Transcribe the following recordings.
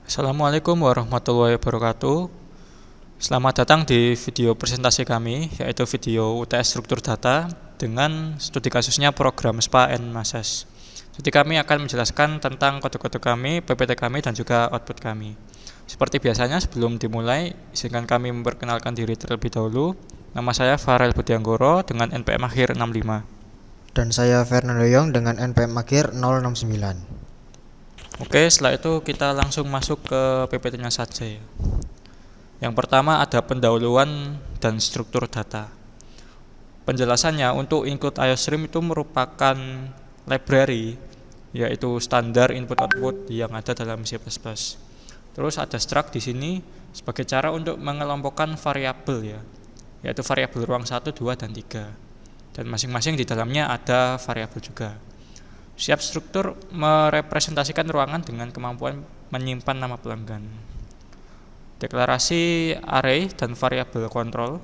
Assalamualaikum warahmatullahi wabarakatuh. Selamat datang di video presentasi kami, yaitu video UTS struktur data dengan studi kasusnya program SPA and MASES. Jadi kami akan menjelaskan tentang kode-kode kami, PPT kami, dan juga output kami. Seperti biasanya, sebelum dimulai, izinkan kami memperkenalkan diri terlebih dahulu. Nama saya Farel Budianggoro dengan NPM akhir 65. Dan saya Fernando Yong dengan NPM akhir 069. Oke, setelah itu kita langsung masuk ke PPT-nya saja ya. Yang pertama ada pendahuluan dan struktur data. Penjelasannya, untuk include IOStream itu merupakan library, yaitu standar input-output yang ada dalam C++. Terus ada struct di sini sebagai cara untuk mengelompokkan variabel ya, yaitu variabel ruang 1, 2, dan 3. Dan masing-masing di dalamnya ada variabel juga. Siap struktur merepresentasikan ruangan dengan kemampuan menyimpan nama pelanggan. Deklarasi array dan variabel kontrol.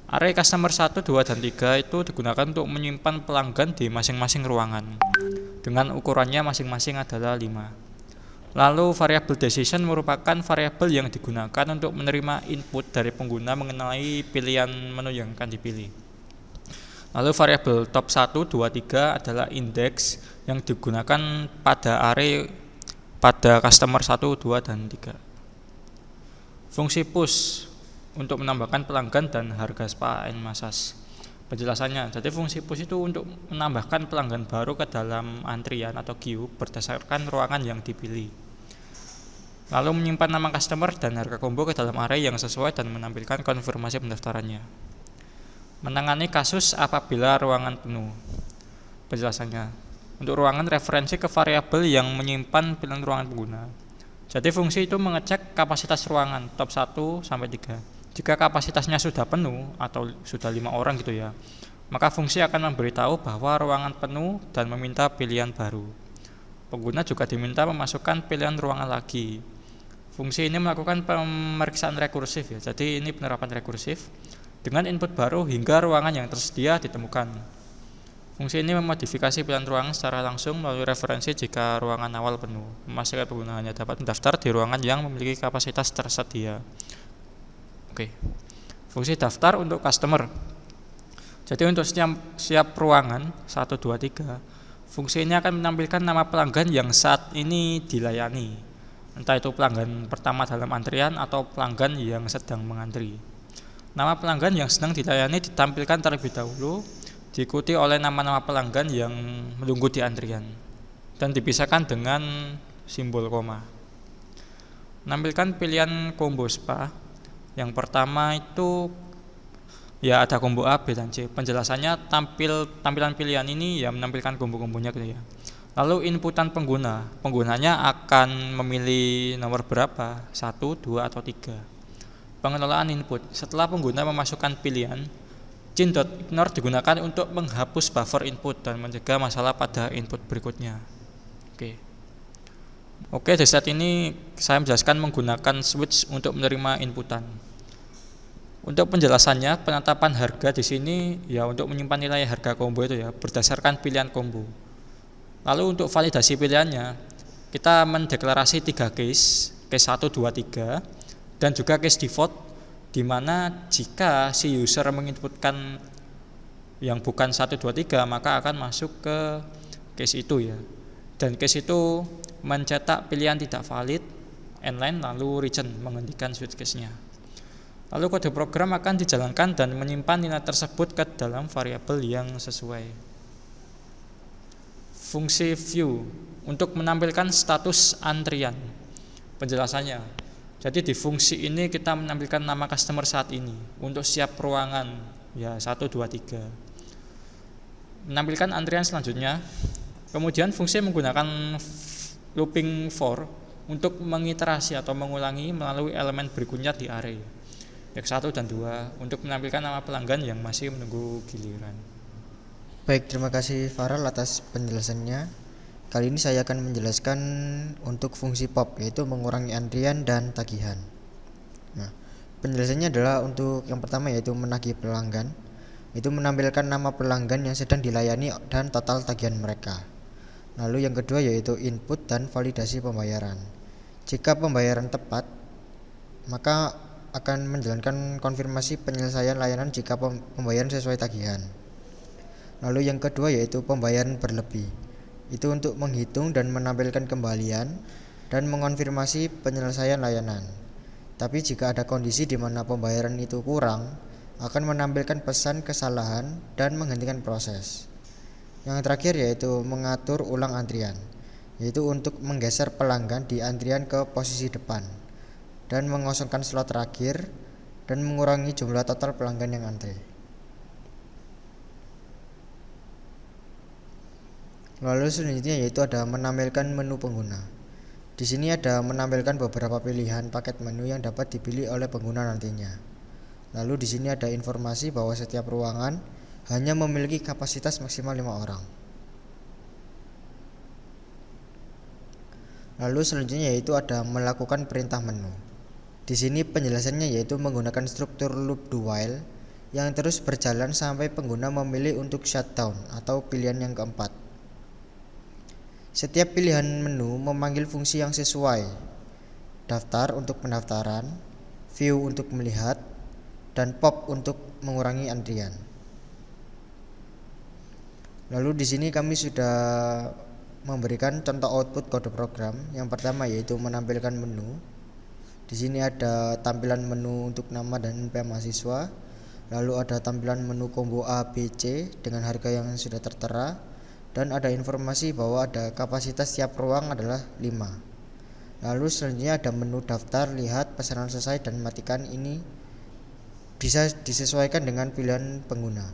Array customer 1, 2, dan 3 itu digunakan untuk menyimpan pelanggan di masing-masing ruangan dengan ukurannya masing-masing adalah 5. Lalu variabel decision merupakan variabel yang digunakan untuk menerima input dari pengguna mengenai pilihan menu yang akan dipilih. Lalu variabel top 1, 2, 3 adalah index yang digunakan pada array pada customer 1, 2, dan 3. Fungsi push untuk menambahkan pelanggan dan harga SPA and MASES. Penjelasannya, jadi fungsi push itu untuk menambahkan pelanggan baru ke dalam antrian atau queue berdasarkan ruangan yang dipilih. Lalu menyimpan nama customer dan harga combo ke dalam array yang sesuai dan menampilkan konfirmasi pendaftarannya. Menangani kasus apabila ruangan penuh. Penjelasannya, untuk ruangan referensi ke variabel yang menyimpan pilihan ruangan pengguna. Jadi fungsi itu mengecek kapasitas ruangan top 1 sampai 3. Jika kapasitasnya sudah penuh atau sudah 5 orang gitu ya, maka fungsi akan memberitahu bahwa ruangan penuh dan meminta pilihan baru. Pengguna juga diminta memasukkan pilihan ruangan lagi. Fungsi ini melakukan pemeriksaan rekursif ya. Jadi ini penerapan rekursif dengan input baru hingga ruangan yang tersedia ditemukan. Fungsi ini memodifikasi pilihan ruangan secara langsung melalui referensi jika ruangan awal penuh, memastikan pengguna hanya dapat mendaftar di ruangan yang memiliki kapasitas tersedia. Oke. Fungsi daftar untuk customer. Jadi untuk setiap ruangan 1, 2, 3, fungsi ini akan menampilkan nama pelanggan yang saat ini dilayani. Entah itu pelanggan pertama dalam antrian atau pelanggan yang sedang mengantri. Nama pelanggan yang sedang dilayani ditampilkan terlebih dahulu, diikuti oleh nama-nama pelanggan yang menunggu di antrian, dan dipisahkan dengan simbol koma. Menampilkan pilihan combo SPA. Yang pertama itu ya ada combo A, B, dan C. Penjelasannya tampilan pilihan ini ya menampilkan combo-kombonya gitu ya. Lalu inputan penggunanya akan memilih nomor berapa, 1, 2, atau 3. Pengelolaan input. Setelah pengguna memasukkan pilihan, chain.ignore digunakan untuk menghapus buffer input dan mencegah masalah pada input berikutnya. Oke, di saat ini saya menjelaskan menggunakan switch untuk menerima inputan. Untuk penjelasannya, penetapan harga di sini ya untuk menyimpan nilai harga combo itu ya berdasarkan pilihan combo. Lalu untuk validasi pilihannya, kita mendeklarasi 3 case 1, 2, 3. Dan juga case default, di mana jika si user menginputkan yang bukan 1, 2, 3, maka akan masuk ke case itu ya. Dan case itu mencetak pilihan tidak valid, endline, lalu return menghentikan switch case-nya. Lalu kode program akan dijalankan dan menyimpan nilai tersebut ke dalam variabel yang sesuai. Fungsi view untuk menampilkan status antrian. Penjelasannya, jadi di fungsi ini kita menampilkan nama customer saat ini untuk setiap ruangan ya 1, 2, 3. Menampilkan antrian selanjutnya. Kemudian fungsi menggunakan looping for untuk mengiterasi atau mengulangi melalui elemen berikutnya di array X1 dan 2 untuk menampilkan nama pelanggan yang masih menunggu giliran. Baik, terima kasih Farel atas penjelasannya. Kali ini saya akan menjelaskan untuk fungsi pop, yaitu mengurangi antrian dan tagihan. Nah, penjelasannya adalah untuk yang pertama yaitu menagih pelanggan. Itu menampilkan nama pelanggan yang sedang dilayani dan total tagihan mereka. Lalu yang kedua yaitu input dan validasi pembayaran. Jika pembayaran tepat, maka akan menjalankan konfirmasi penyelesaian layanan jika pembayaran sesuai tagihan. Lalu yang kedua yaitu pembayaran berlebih. Itu untuk menghitung dan menampilkan kembalian dan mengonfirmasi penyelesaian layanan. Tapi jika ada kondisi di mana pembayaran itu kurang, akan menampilkan pesan kesalahan dan menghentikan proses. Yang terakhir yaitu mengatur ulang antrian, yaitu untuk menggeser pelanggan di antrian ke posisi depan dan mengosongkan slot terakhir dan mengurangi jumlah total pelanggan yang antri. Lalu selanjutnya yaitu ada menampilkan menu pengguna. Di sini ada menampilkan beberapa pilihan paket menu yang dapat dipilih oleh pengguna nantinya. Lalu di sini ada informasi bahwa setiap ruangan hanya memiliki kapasitas maksimal 5 orang. Lalu selanjutnya yaitu ada melakukan perintah menu. Di sini penjelasannya yaitu menggunakan struktur loop do while yang terus berjalan sampai pengguna memilih untuk shutdown atau pilihan yang keempat. Setiap pilihan menu memanggil fungsi yang sesuai. Daftar untuk pendaftaran, view untuk melihat, dan pop untuk mengurangi antrian. Lalu di sini kami sudah memberikan contoh output kode program. Yang pertama yaitu menampilkan menu. Di sini ada tampilan menu untuk nama dan NPM mahasiswa. Lalu ada tampilan menu combo A, B, C dengan harga yang sudah tertera. Dan ada informasi bahwa ada kapasitas tiap ruang adalah 5. Lalu selanjutnya ada menu daftar, lihat, pesanan selesai, dan matikan. Ini bisa disesuaikan dengan pilihan pengguna.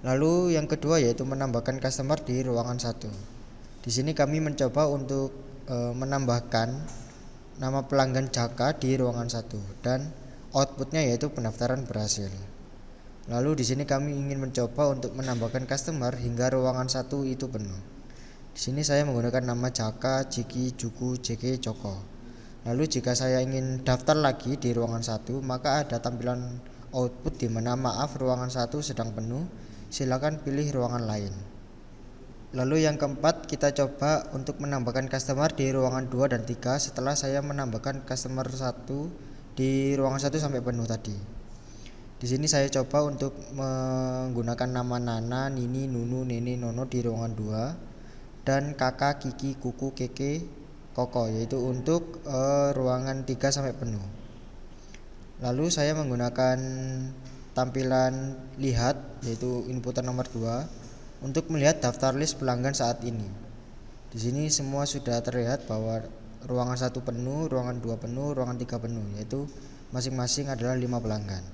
Lalu yang kedua yaitu menambahkan customer di ruangan 1. Di sini kami mencoba untuk menambahkan nama pelanggan Jaka di ruangan 1 dan outputnya yaitu pendaftaran berhasil. Lalu di sini kami ingin mencoba untuk menambahkan customer hingga ruangan 1 itu penuh. Di sini saya menggunakan nama Jaka, Jiki, Juku, JK, Joko. Lalu jika saya ingin daftar lagi di ruangan 1, maka ada tampilan output di mana maaf ruangan 1 sedang penuh, silakan pilih ruangan lain. Lalu yang keempat kita coba untuk menambahkan customer di ruangan 2 dan 3 setelah saya menambahkan customer 1 di ruangan 1 sampai penuh tadi. Di sini saya coba untuk menggunakan nama Nana, Nini, Nunu, Nene, Nono di ruangan 2 dan Kakak, Kiki, Kuku, Keke, Koko yaitu untuk ruangan 3 sampai penuh. Lalu saya menggunakan tampilan lihat yaitu inputan nomor 2 untuk melihat daftar list pelanggan saat ini. Di sini semua sudah terlihat bahwa ruangan 1 penuh, ruangan 2 penuh, ruangan 3 penuh yaitu masing-masing adalah 5 pelanggan.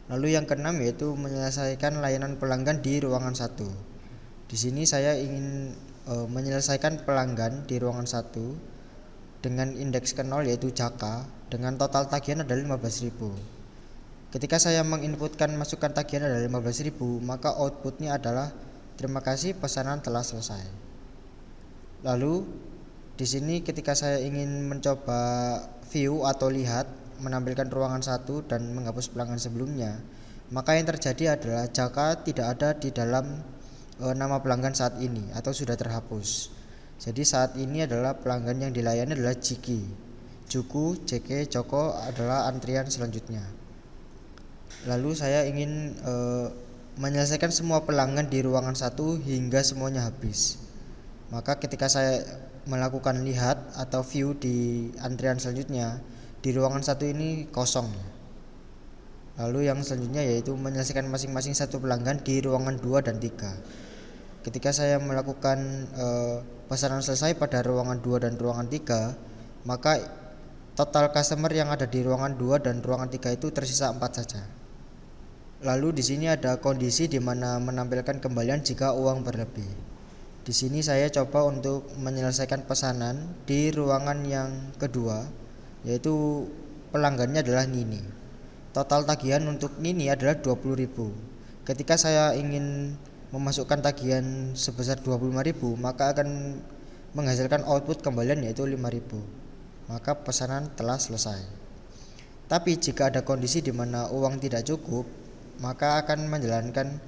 Lalu yang keenam yaitu menyelesaikan layanan pelanggan di ruangan 1. Di sini saya ingin menyelesaikan pelanggan di ruangan 1 dengan indeks ke 0 yaitu Jaka dengan total tagihan adalah 15.000. Ketika saya menginputkan masukan tagihan adalah 15.000, maka outputnya adalah terima kasih pesanan telah selesai. Lalu di sini ketika saya ingin mencoba view atau lihat menampilkan ruangan 1 dan menghapus pelanggan sebelumnya, maka yang terjadi adalah Jaka tidak ada di dalam nama pelanggan saat ini atau sudah terhapus. Jadi saat ini adalah pelanggan yang dilayani adalah Jiki, Juku, JK, Joko adalah antrian selanjutnya. Lalu saya ingin menyelesaikan semua pelanggan di ruangan 1 hingga semuanya habis. Maka ketika saya melakukan lihat atau view di antrian selanjutnya, di ruangan 1 ini kosong. Lalu yang selanjutnya yaitu menyelesaikan masing-masing satu pelanggan di ruangan 2 dan 3. Ketika saya melakukan pesanan selesai pada ruangan 2 dan ruangan 3, maka total customer yang ada di ruangan 2 dan ruangan 3 itu tersisa 4 saja. Lalu di sini ada kondisi di mana menampilkan kembalian jika uang berlebih. Di sini saya coba untuk menyelesaikan pesanan di ruangan yang kedua, yaitu pelanggannya adalah Nini. Total tagihan untuk Nini adalah 20.000. Ketika saya ingin memasukkan tagihan sebesar 25.000, maka akan menghasilkan output kembalian yaitu 5.000. Maka pesanan telah selesai. Tapi jika ada kondisi di mana uang tidak cukup, maka akan menjalankan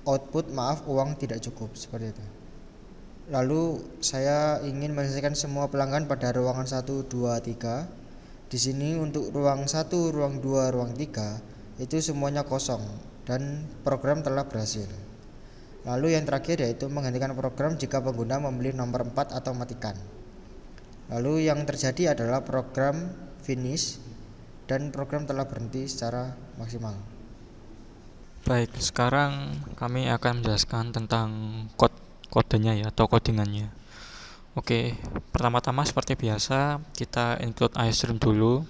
output maaf uang tidak cukup seperti itu. Lalu saya ingin menyelesaikan semua pelanggan pada ruangan 1, 2, 3. Di sini untuk ruang 1, ruang 2, ruang 3 itu semuanya kosong dan program telah berhasil. Lalu yang terakhir yaitu menghentikan program jika pengguna memilih nomor 4 atau matikan. Lalu yang terjadi adalah program finish dan program telah berhenti secara maksimal. Baik, sekarang kami akan menjelaskan tentang kodenya ya atau codingannya. Oke, pertama-tama seperti biasa kita include iStream dulu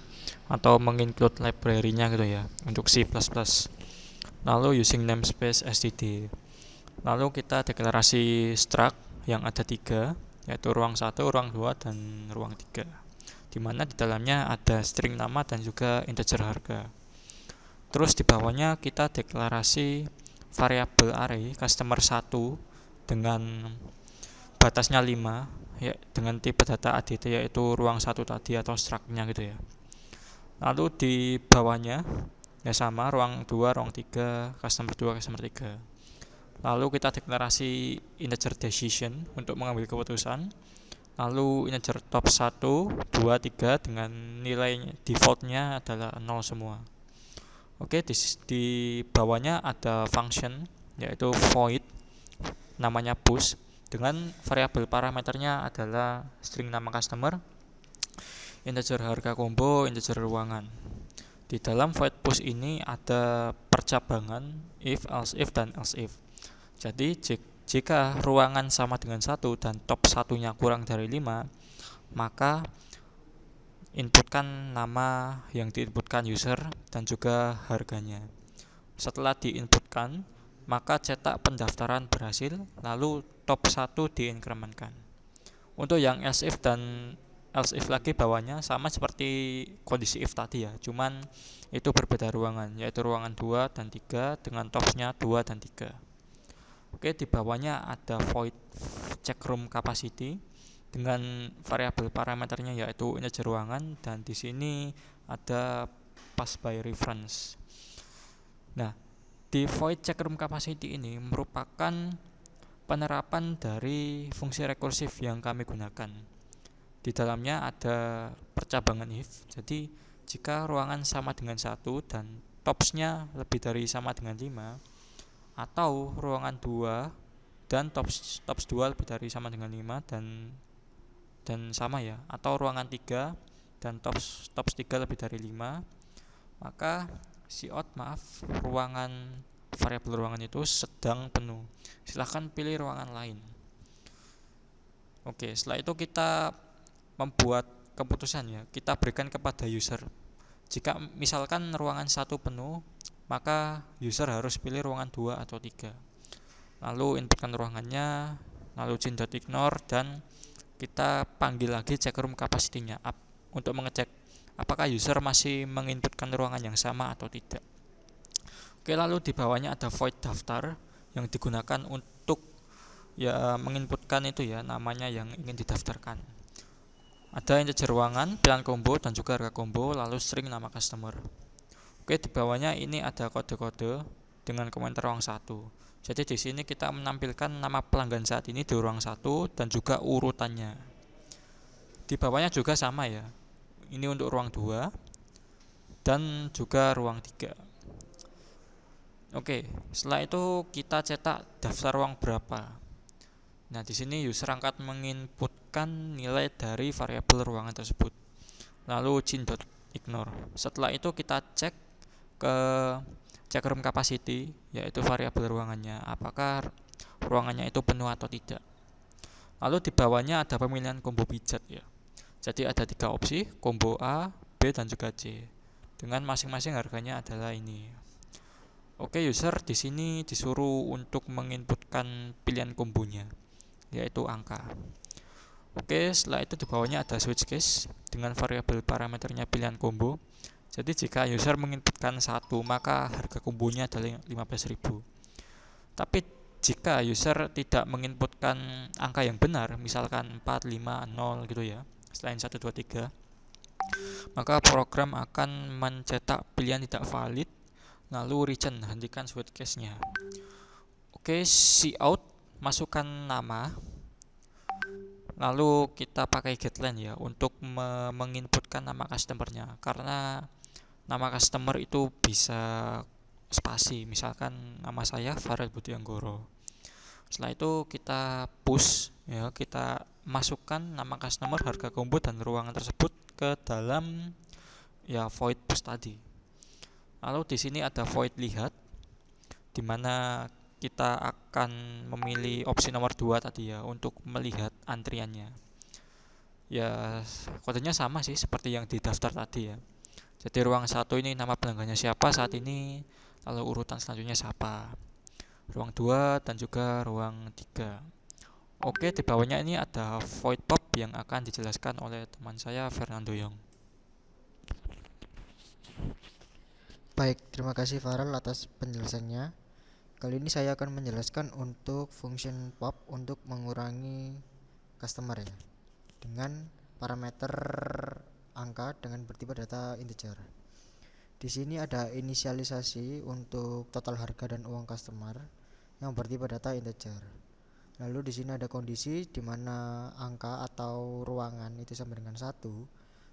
atau menginclude library-nya gitu ya untuk C++. Lalu using namespace std. Lalu kita deklarasi struct yang ada 3, yaitu ruang 1, ruang 2, dan ruang 3. Di mana di dalamnya ada string nama dan juga integer harga. Terus di bawahnya kita deklarasi variabel array customer 1 dengan batasnya 5 ya, dengan tipe data ADT yaitu ruang 1 tadi atau struct-nya gitu ya. Lalu di bawahnya ya sama ruang 2, ruang 3, customer 2, customer 3. Lalu kita deklarasi integer decision untuk mengambil keputusan. Lalu integer top 1, 2, 3 dengan nilai defaultnya adalah 0 semua. Oke, di bawahnya ada function yaitu void namanya push dengan variabel parameternya adalah string nama customer, integer harga combo, integer ruangan. Di dalam void push ini ada percabangan if, else if, dan else if. Jadi jika ruangan sama dengan 1 dan top satunya kurang dari 5, maka inputkan nama yang diinputkan user dan juga harganya. Setelah diinputkan, maka cetak pendaftaran berhasil, lalu top 1 diinkrementkan. Untuk yang else if dan else if lagi bawahnya sama seperti kondisi if tadi ya, cuman itu berbeda ruangan, yaitu ruangan 2 dan 3 dengan topsnya 2 dan 3. Oke, di bawahnya ada void check room capacity dengan variabel parameternya yaitu integer ruangan, dan di sini ada pass by reference. Nah, di void check room capacity ini merupakan penerapan dari fungsi rekursif yang kami gunakan. Di dalamnya ada percabangan if. Jadi jika ruangan sama dengan 1 dan topsnya lebih dari sama dengan 5, atau ruangan 2 dan tops 2 lebih dari sama dengan 5 dan sama ya, atau ruangan 3 dan tops 3 lebih dari 5, maka ruangan variabel ruangan itu sedang penuh. Silahkan pilih ruangan lain. Oke, setelah itu kita membuat keputusan ya. Kita berikan kepada user. Jika misalkan ruangan 1 penuh, maka user harus pilih ruangan 2 atau 3. Lalu inputkan ruangannya, lalu chain.ignore, dan kita panggil lagi check room capacity-nya untuk mengecek apakah user masih menginputkan ruangan yang sama atau tidak. Oke, lalu di bawahnya ada void daftar yang digunakan untuk ya menginputkan itu ya namanya yang ingin didaftarkan. Ada integer ruangan, pilihan combo, dan juga harga combo, lalu string nama customer. Oke, di bawahnya ini ada kode-kode dengan komentar ruang 1. Jadi di sini kita menampilkan nama pelanggan saat ini di ruang 1 dan juga urutannya. Di bawahnya juga sama ya. Ini untuk ruang 2 dan juga ruang 3. Oke, setelah itu kita cetak daftar ruang berapa. Nah, di sini user akan menginputkan nilai dari variabel ruangan tersebut. Lalu chain.ignore. Setelah itu kita cek ke check room capacity, yaitu variabel ruangannya, apakah ruangannya itu penuh atau tidak. Lalu di bawahnya ada pemilihan combo pijat ya. Jadi ada 3 opsi, combo A, B, dan juga C. Dengan masing-masing harganya adalah ini. Oke, user di sini disuruh untuk menginputkan pilihan kombonya, yaitu angka. Oke, setelah itu di bawahnya ada switch case dengan variabel parameternya pilihan combo. Jadi jika user menginputkan 1, maka harga kombonya adalah 15.000. Tapi jika user tidak menginputkan angka yang benar, misalkan 4, 5, 0 gitu ya, selain 1, 2, 3, maka program akan mencetak pilihan tidak valid, lalu return, hentikan switch case-nya. Oke, cout, masukkan nama. Lalu kita pakai getLine ya untuk menginputkan nama customernya, karena nama customer itu bisa spasi, misalkan nama saya Farel Budi Anggoro. Setelah itu kita push ya, kita masukkan nama customer, harga combo dan ruangan tersebut ke dalam ya void push tadi. Lalu di sini ada void lihat, di mana kita akan memilih opsi nomor 2 tadi ya untuk melihat antriannya. Ya, kodenya sama sih seperti yang di daftar tadi ya. Jadi ruang 1 ini nama pelanggannya siapa saat ini, lalu urutan selanjutnya siapa. Ruang 2 dan juga ruang 3. Oke, di bawahnya ini ada void pop yang akan dijelaskan oleh teman saya Fernando Yong. Baik, terima kasih Farel atas penjelasannya. Kali ini saya akan menjelaskan untuk function pop untuk mengurangi customer ya, dengan parameter angka dengan bertipe data integer. Di sini ada inisialisasi untuk total harga dan uang customer yang bertipe data integer. Lalu di sini ada kondisi di mana angka atau ruangan itu sama dengan 1,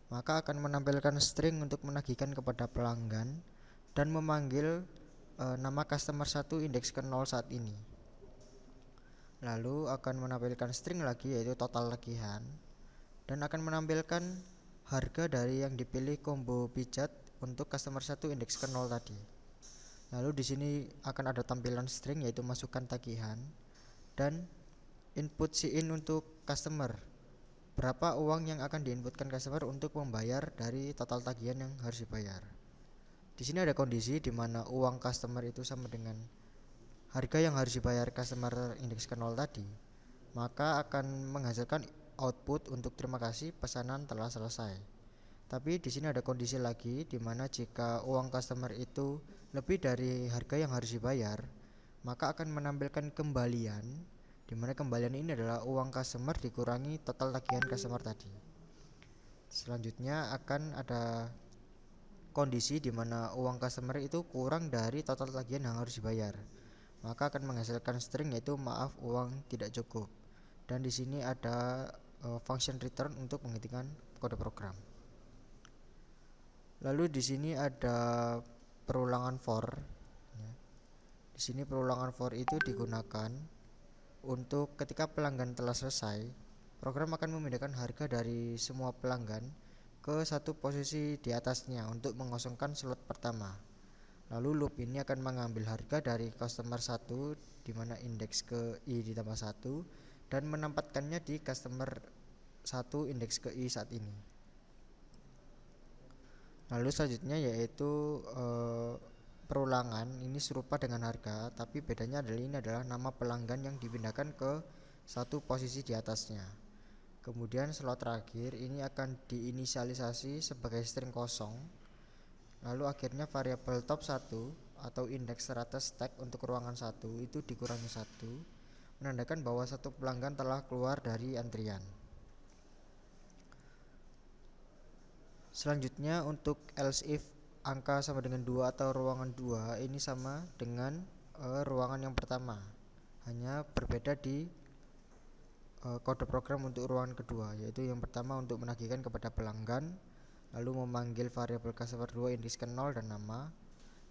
maka akan menampilkan string untuk menagihkan kepada pelanggan dan memanggil nama customer 1 indeks ke 0 saat ini. Lalu akan menampilkan string lagi yaitu total tagihan, dan akan menampilkan harga dari yang dipilih combo pijat untuk customer 1 indeks ke 0 tadi. Lalu di sini akan ada tampilan string yaitu masukkan tagihan dan input in untuk customer. Berapa uang yang akan diinputkan customer untuk membayar dari total tagihan yang harus dibayar. Di sini ada kondisi di mana uang customer itu sama dengan harga yang harus dibayar customer indeks ke 0 tadi, maka akan menghasilkan output untuk terima kasih pesanan telah selesai. Tapi di sini ada kondisi lagi di mana jika uang customer itu lebih dari harga yang harus dibayar, maka akan menampilkan kembalian, di mana kembalian ini adalah uang customer dikurangi total tagihan customer tadi. Selanjutnya akan ada kondisi di mana uang customer itu kurang dari total tagihan yang harus dibayar, maka akan menghasilkan string yaitu maaf uang tidak cukup. Dan di sini ada function return untuk menghentikan kode program. Lalu di sini ada perulangan for. Di sini perulangan for itu digunakan untuk ketika pelanggan telah selesai, program akan memindahkan harga dari semua pelanggan ke satu posisi di atasnya untuk mengosongkan slot pertama. Lalu loop ini akan mengambil harga dari customer 1 di mana indeks ke i ditambah 1 dan menempatkannya di customer 1 indeks ke i saat ini. Lalu selanjutnya yaitu perulangan ini serupa dengan harga, tapi bedanya adalah ini adalah nama pelanggan yang dipindahkan ke satu posisi di atasnya. Kemudian slot terakhir ini akan diinisialisasi sebagai string kosong. Lalu akhirnya variabel top 1 atau indeks rata stack untuk ruangan 1 itu dikurangi 1, menandakan bahwa satu pelanggan telah keluar dari antrian. Selanjutnya untuk else if angka sama dengan 2 atau ruangan 2 ini sama dengan ruangan yang pertama, hanya berbeda di kode program untuk ruangan kedua, yaitu yang pertama untuk menagihkan kepada pelanggan, lalu memanggil variabel customer 2 indeks ke 0 dan nama.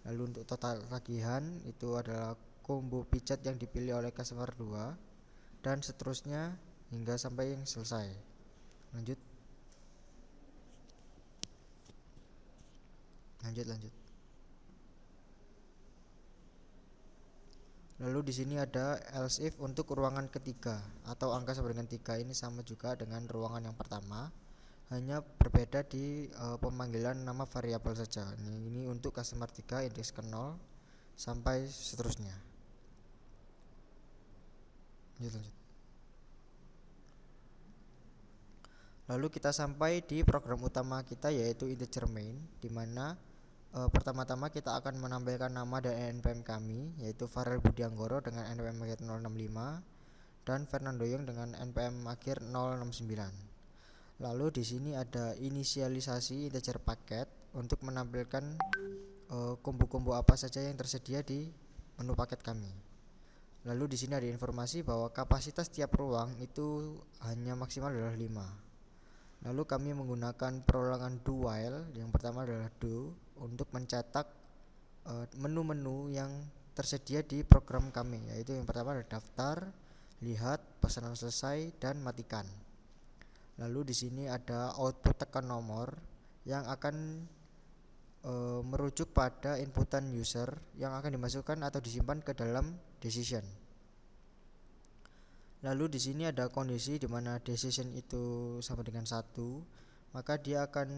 Lalu untuk total tagihan itu adalah combo pijat yang dipilih oleh customer 2 dan seterusnya hingga sampai yang selesai. Lanjut. Lalu di sini ada else if untuk ruangan ketiga atau angka sama dengan 3, ini sama juga dengan ruangan yang pertama, hanya berbeda di pemanggilan nama variabel saja. Ini untuk customer 3 indeks ke 0 sampai seterusnya. Lanjut. Lalu kita sampai di program utama kita yaitu integer main, di mana pertama-tama kita akan menampilkan nama dan npm kami yaitu Farel Budi Anggoro dengan npm akhir 065 dan Fernando Yong dengan npm akhir 069. Lalu di sini ada inisialisasi integer paket untuk menampilkan combo-combo apa saja yang tersedia di menu paket kami. Lalu di sini ada informasi bahwa kapasitas tiap ruang itu hanya maksimal adalah 5. Lalu kami menggunakan perolangan do while. Yang pertama adalah do untuk mencetak menu-menu yang tersedia di program kami, yaitu yang pertama adalah daftar, lihat, pesanan selesai, dan matikan. Lalu di sini ada output tekan nomor yang akan merujuk pada inputan user yang akan dimasukkan atau disimpan ke dalam decision. Lalu di sini ada kondisi di mana decision itu sama dengan 1, maka dia akan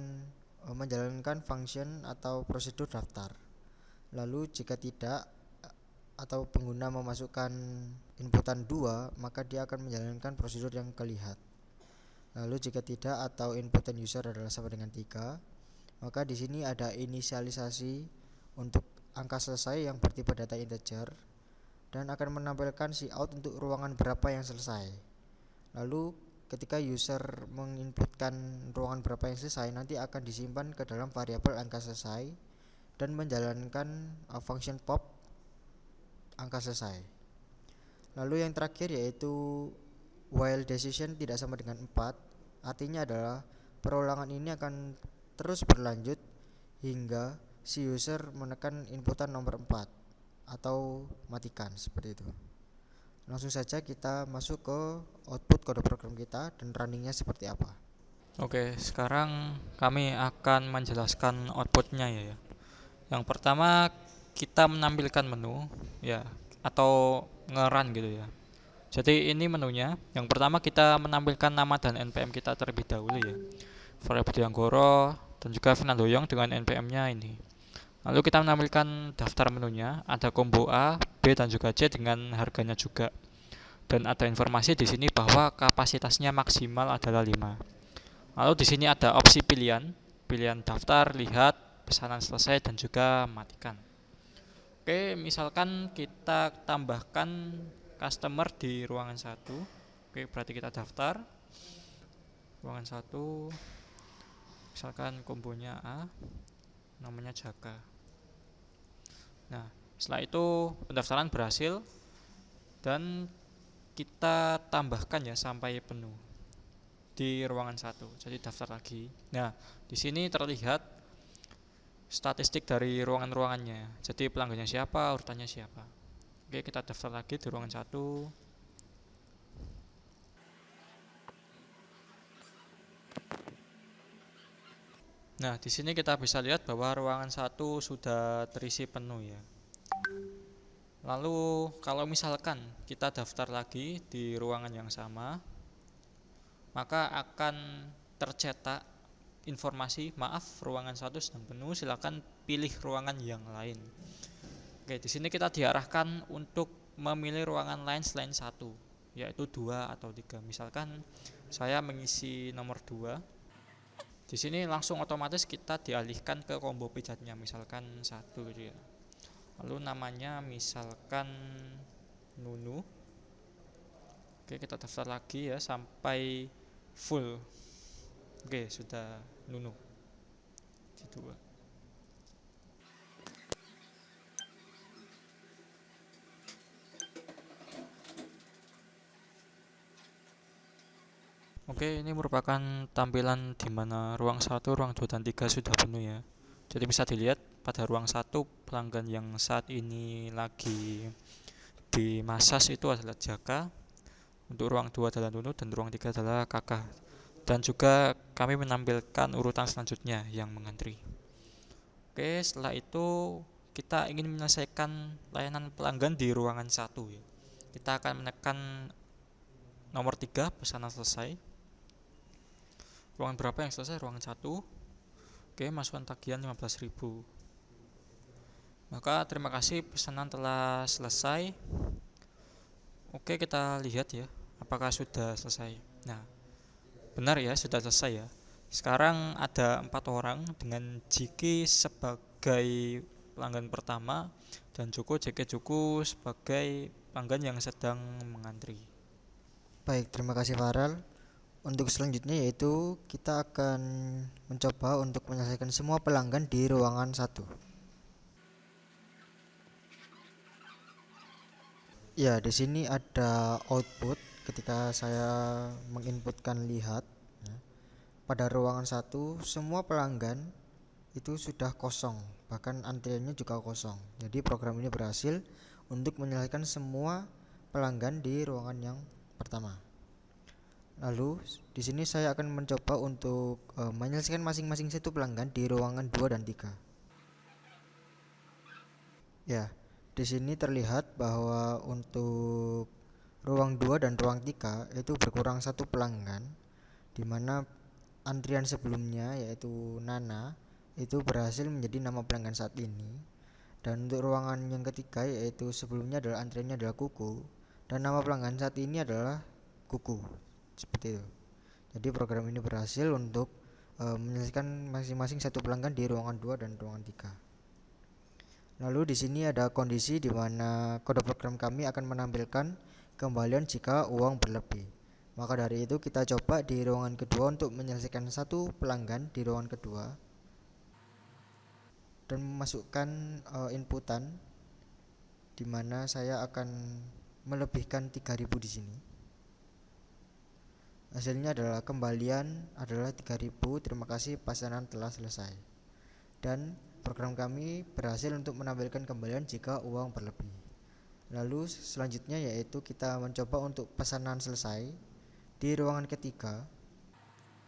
menjalankan function atau prosedur daftar. Lalu jika tidak atau pengguna memasukkan inputan 2, maka dia akan menjalankan prosedur yang kelihat. Lalu jika tidak atau inputan user adalah sama dengan 3, maka di sini ada inisialisasi untuk angka selesai yang bertipe data integer dan akan menampilkan cout untuk ruangan berapa yang selesai. Lalu ketika user menginputkan ruangan berapa yang selesai, nanti akan disimpan ke dalam variabel angka selesai dan menjalankan function pop angka selesai. Lalu yang terakhir yaitu while decision tidak sama dengan 4, artinya adalah perolangan ini akan terus berlanjut hingga si user menekan inputan nomor 4 atau matikan, seperti itu. Langsung saja kita masuk ke output kode program kita dan runningnya seperti apa. Oke, sekarang kami akan menjelaskan outputnya ya. Yang pertama kita menampilkan menu ya atau nge-run gitu ya. Jadi ini menunya. Yang pertama kita menampilkan nama dan npm kita terlebih dahulu ya. Variabel Dianggoro dan juga Fernandoyong dengan npm-nya ini. Lalu kita menampilkan daftar menunya, ada combo A, B dan juga C dengan harganya juga. Dan ada informasi di sini bahwa kapasitasnya maksimal adalah 5. Lalu di sini ada opsi pilihan daftar, lihat, pesanan selesai dan juga matikan. Oke, misalkan kita tambahkan customer di ruangan 1. Oke, berarti kita daftar ruangan 1. Misalkan kombonya A, namanya Jaka. Nah, setelah itu pendaftaran berhasil dan kita tambahkan ya sampai penuh di ruangan 1. Jadi daftar lagi. Nah, di sini terlihat statistik dari ruangan-ruangannya. Jadi pelanggannya siapa, urutannya siapa. Oke, kita daftar lagi di ruangan 1. Nah, di sini kita bisa lihat bahwa ruangan 1 sudah terisi penuh ya. Lalu kalau misalkan kita daftar lagi di ruangan yang sama, maka akan tercetak informasi, maaf, ruangan 1 sedang penuh, silakan pilih ruangan yang lain. Oke, di sini kita diarahkan untuk memilih ruangan lain selain 1, yaitu 2 atau 3. Misalkan saya mengisi nomor 2. Di sini langsung otomatis kita dialihkan ke combo pijatnya, misalkan 1 gitu ya. Lalu namanya misalkan Nunu. Oke, kita daftar lagi ya sampai full. Oke, sudah Nunu di 2. Oke, ini merupakan tampilan di mana ruang 1, ruang 2 dan 3 sudah penuh ya. Jadi bisa dilihat pada ruang 1 pelanggan yang saat ini lagi di masas itu adalah Jaka. Untuk ruang 2 adalah Nunu dan ruang 3 adalah Kakak. Dan juga kami menampilkan urutan selanjutnya yang mengantri. Oke, setelah itu kita ingin menyelesaikan layanan pelanggan di ruangan 1 ya. Kita akan menekan nomor 3, pesanan selesai. Ruangan berapa yang selesai? Ruangan 1. Oke, masukkan tagihan 15.000. Maka terima kasih, pesanan telah selesai. Oke, kita lihat ya apakah sudah selesai. Nah, benar ya, sudah selesai ya. Sekarang ada 4 orang dengan Jiki sebagai pelanggan pertama dan Jeki Juku sebagai pelanggan yang sedang mengantri. Baik, terima kasih Farel. Untuk selanjutnya yaitu kita akan mencoba untuk menyelesaikan semua pelanggan di ruangan 1. Ya, di sini ada output ketika saya menginputkan lihat ya. Pada ruangan satu semua pelanggan itu sudah kosong, bahkan antriannya juga kosong. Jadi program ini berhasil untuk menyelesaikan semua pelanggan di ruangan yang pertama. Lalu di sini saya akan mencoba untuk menyelesaikan masing-masing satu pelanggan di ruangan 2 dan 3. Ya, di sini terlihat bahwa untuk ruang 2 dan ruang 3 itu berkurang satu pelanggan, di mana antrian sebelumnya yaitu Nana itu berhasil menjadi nama pelanggan saat ini. Dan untuk ruangan yang ketiga yaitu sebelumnya adalah antriannya adalah Kuku dan nama pelanggan saat ini adalah Kuku. Seperti itu. Jadi program ini berhasil untuk menyelesaikan masing-masing satu pelanggan di ruangan 2 dan ruangan 3. Lalu di sini ada kondisi di mana kode program kami akan menampilkan kembalian jika uang berlebih. Maka dari itu kita coba di ruangan kedua untuk menyelesaikan satu pelanggan di ruangan kedua dan memasukkan inputan di mana saya akan melebihkan 3000 di sini. Hasilnya adalah kembalian adalah 3000. Terima kasih, pesanan telah selesai. Dan program kami berhasil untuk menampilkan kembalian jika uang berlebih. Lalu selanjutnya yaitu kita mencoba untuk pesanan selesai di ruangan ketiga.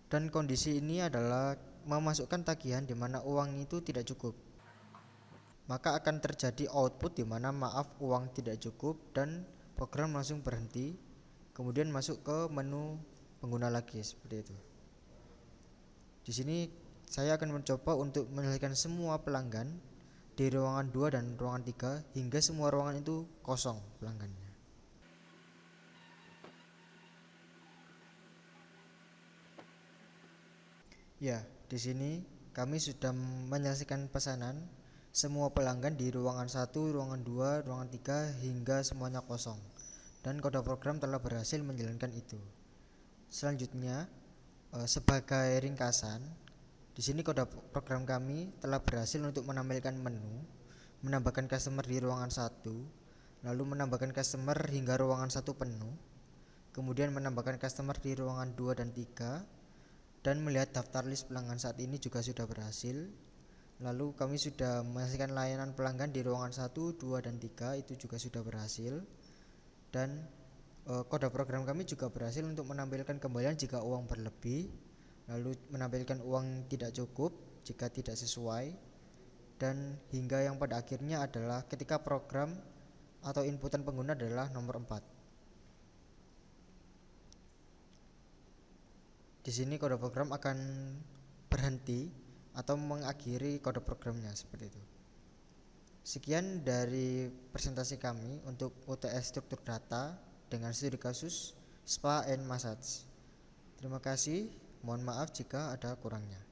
Dan kondisi ini adalah memasukkan tagihan di mana uang itu tidak cukup. Maka akan terjadi output di mana maaf uang tidak cukup dan program langsung berhenti. Kemudian masuk ke menu pengguna lagi seperti itu. Di sini saya akan mencoba untuk menyelesaikan semua pelanggan di ruangan 2 dan ruangan 3 hingga semua ruangan itu kosong pelanggannya. Ya, di sini kami sudah menyelesaikan pesanan semua pelanggan di ruangan 1, ruangan 2, ruangan 3 hingga semuanya kosong. Dan kode program telah berhasil menjalankan itu. Selanjutnya sebagai ringkasan, di sini kode program kami telah berhasil untuk menampilkan menu, menambahkan customer di ruangan 1, lalu menambahkan customer hingga ruangan 1 penuh, kemudian menambahkan customer di ruangan 2 dan 3, dan melihat daftar list pelanggan saat ini juga sudah berhasil. Lalu kami sudah menyelesaikan layanan pelanggan di ruangan 1, 2, dan 3 itu juga sudah berhasil. Dan kode program kami juga berhasil untuk menampilkan kembalian jika uang berlebih, lalu menampilkan uang tidak cukup jika tidak sesuai, dan hingga yang pada akhirnya adalah ketika program atau inputan pengguna adalah nomor 4. Di sini kode program akan berhenti atau mengakhiri kode programnya seperti itu. Sekian dari presentasi kami untuk UTS struktur data dengan studi kasus SPA and Massage. Terima kasih, mohon maaf jika ada kurangnya.